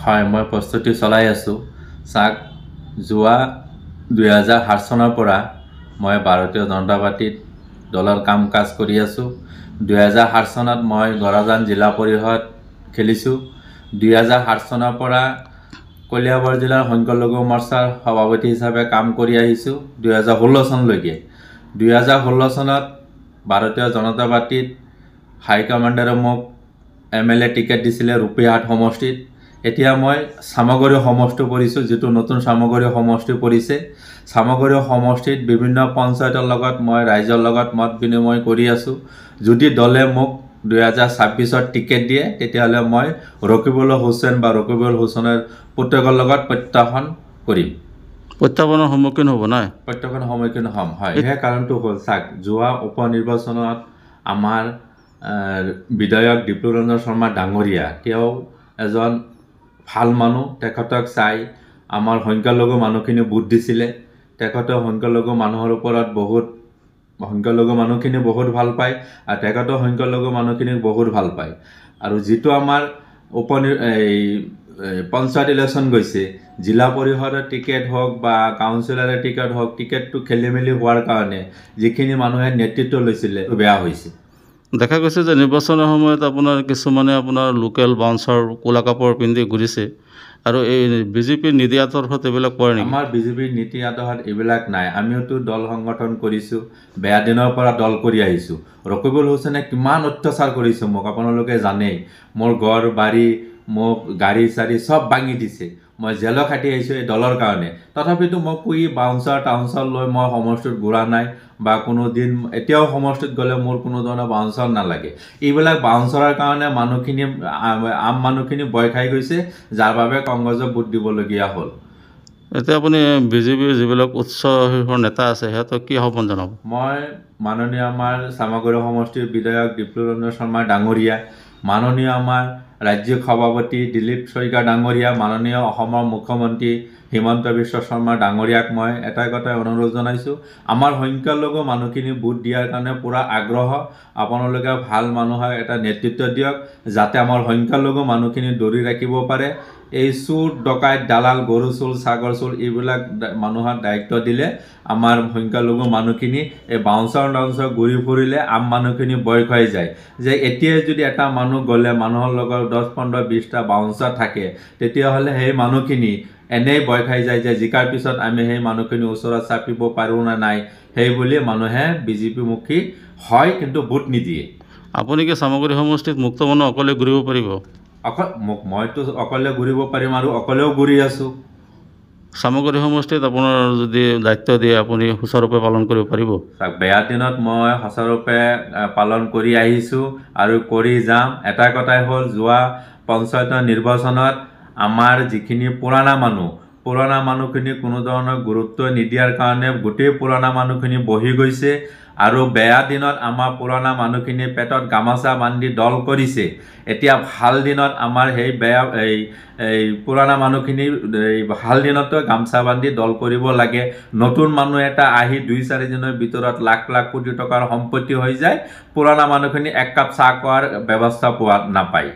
হয় মই প্ৰস্তুতি চলাই আছো চাক যোৱা 2008 চনৰ পৰা মই ভাৰতীয় জনতা পাৰ্টিত দলৰ কাম কাজ কৰি আছো 2008 চনত মই গৰাজান জিলা পৰিষদ খেলিছো 2008 চনৰ পৰা কলিয়াবৰ জিলাৰ সংখ্যালঘু মৰ্চাৰ সভাপতি হিচাপে কাম কৰি আহিছো 2016 চনলৈকে 2016 চনত ভাৰতীয় জনতা পাৰ্টিত হাই কমাণ্ডাৰে মোক এমএলএ টিকেট দিছিলে ৰূপীহাট সমষ্টিত এতিয়া মই সামগ্ৰী সমষ্টি পৰিছো যেটো নতুন সামগ্ৰী সমষ্টি পৰিছে সামগ্ৰী সমষ্টিত বিভিন্ন পঞ্চায়তৰ লগত মই ৰাজ্যৰ লগত মত বিনিময় কৰি আছো যদি দলে মোক 2026 ত টিকেট দিয়ে তেতিয়ালে মই ৰকিবুল হোসেন বা ৰকিবুল হোসেনৰ পুত্ৰৰ লগত প্ৰত্যাহ্বান কৰিম প্ৰত্যাহ্বানৰ সন্মুখীন হ'ব না প্ৰত্যাহ্বানৰ সন্মুখীন হ'ম হয় এই কাৰণটো হ'ল চাক যোৱা উপনিৰ্বাচনত আমাৰ বিধায়ক ডিপ্লুৰঞ্জন শৰ্মা ডাঙৰীয়া তেওঁ এজন ভাল মানুহ তেখেতক চাই আমাৰ সংখ্যালঘু মানুহখিনি ভোট দিছিলে তেখেতৰ সংখ্যালঘু মানুহৰ ওপৰত বহুত সংখ্যালঘু মানুহখিনি বহুত ভাল পায় আৰু তেখেতৰ সংখ্যালঘু মানুহখিনি বহুত ভাল পায় আৰু যেটো আমাৰ পঞ্চায়ত ইলেকশ্যন গৈছে জিলা পৰিষদৰ টিকেট হওক বা কাউন্সিলৰৰ টিকেট হওক টিকেটটো খেলিমেলি হোৱাৰ কাৰণে যিখিনি মানুহে নেতৃত্ব লৈছিলে বেয়া হৈছে দেখা গৈছে যে নিৰ্বাচনৰ সময়ত আপোনাৰ কিছুমানে আপোনাৰ লোকেল বাউন্সাৰ কোলা কাপোৰ পিন্ধি ঘূৰিছে আৰু এই বিজেপি নীতি আদৰ্শত এইবিলাক পৰে নেকি আমাৰ বিজেপিৰ নীতি আদৰ্শত এইবিলাক নাই আমিওতো দল সংগঠন কৰিছো বেয়া দিনৰ পৰা দল কৰি আহিছো ৰকিবুল হোসেনে কিমান অত্যাচাৰ কৰিছে মোক আপোনালোকে জানেই মোৰ ঘৰ বাৰী মোক গাড়ী চাৰি সব ভাঙি দিছে মই জেল খাটি আহিছো এই দলৰ কাৰণে তথাপিতো মই পুই বাউন্সাৰ টাউন্সাৰ লৈ মই সমষ্টিত ঘূৰা নাই বা কোনো দিন এতিয়াও সমষ্টিত গলে মোৰ কোনো ধৰণৰ বাউন্সাৰ নালাগে এইবিলাক বাউন্সাৰৰ কাৰণে মানুহখিনি আম মানুহখিনি ভয় খাই গৈছে যাৰ বাবে কংগ্ৰেছক ভোট দিবলগীয়া হ'ল এতিয়া আপুনি বিজেপিৰ যিবিলাক উচ্চ শীৰ্ষৰ নেতা আছে সিহঁতক কি আহ্বান জনাব মই মাননীয় আমাৰ সামগ্ৰী সমষ্টিৰ বিধায়ক ডিপ্লুৰঞ্জন শৰ্মা ডাঙৰীয়া মাননীয় আমাৰ ৰাজ্যিক সভাপতি দিলীপ শইকীয়া ডাঙৰীয়া মাননীয় অসমৰ মুখ্যমন্ত্ৰী হিমন্ত বিশ্ব শৰ্মা ডাঙৰীয়াক মই এটাই কথাই অনুৰোধ জনাইছো আমাৰ সংখ্যালঘু মানুহখিনি ভোট দিয়াৰ কাৰণে পুৰা আগ্ৰহ আপোনালোকে ভাল মানুহক এটা নেতৃত্ব দিয়ক যাতে আমাৰ সংখ্যালঘু মানুহখিনি ধৰি ৰাখিব পাৰে এই চুৰ ডকাইত দালাল গৰু চুল সাগৰ চুল এইবিলাক মানুহৰ দায়িত্ব দিলে আমাৰ সংখ্যালঘু মানুহখিনি এই বাউন্সাৰ ডাউন্সাৰ ঘূৰি ফুৰিলে আম মানুহখিনি ভয় খাই যায় যে এতিয়া যদি এটা মানুহ গলে মানুহৰ লগত 10-15 20টা বাউন্সাৰ থাকে তেতিয়া হলে সেই মানুহখিনি এনেই ভয় খাই যায় যে জিকাৰ পিছত আমি সেই মানুহখিনি ওচৰত চাপিব পাৰো না নাই সেই বুলি মানুহে বিজেপি মুখী হয় কিন্তু ভোট নিদিয়ে আপুনি কি সামগ্ৰী সমষ্টিত মুক্ত মনে অকলে ঘূৰিব পাৰিব মইতো অকলে ঘূৰিব পাৰিম আৰু অকলেও ঘূৰি আছো সামগ্ৰী সমষ্টিত আপোনাৰ যদি দায়িত্ব দিয়ে আপুনি সুচাৰুৰূপে পালন কৰিব পাৰিব বেয়া দিনত মই সুচাৰুৰূপে পালন কৰি আহিছো আৰু কৰি যাম এটা কথাই হ'ল যোৱা পঞ্চায়তৰ নিৰ্বাচনত আমাৰ যিখিনি পুৰাণা মানুহখিনি কোনো ধৰণৰ গুৰুত্ব নিদিয়াৰ কাৰণে গোটেই পুৰাণা মানুহখিনি বহি গৈছে আৰু বেয়া দিনত আমাৰ পুৰাণা মানুহখিনি পেটত গামোচা বান্ধি দল কৰিছে এতিয়া ভাল দিনত আমাৰ সেই বেয়া এই পুৰাণা মানুহখিনি ভাল দিনতো গামছা বান্ধি দল কৰিব লাগে নতুন মানুহ এটা আহি 2-4 দিনৰ ভিতৰত লাখ লাখ কোটি টকাৰ সম্পত্তি হৈ যায় পুৰাণা মানুহখিনি এক কাপ চাহ খোৱাৰ ব্যৱস্থা পোৱা নাপায়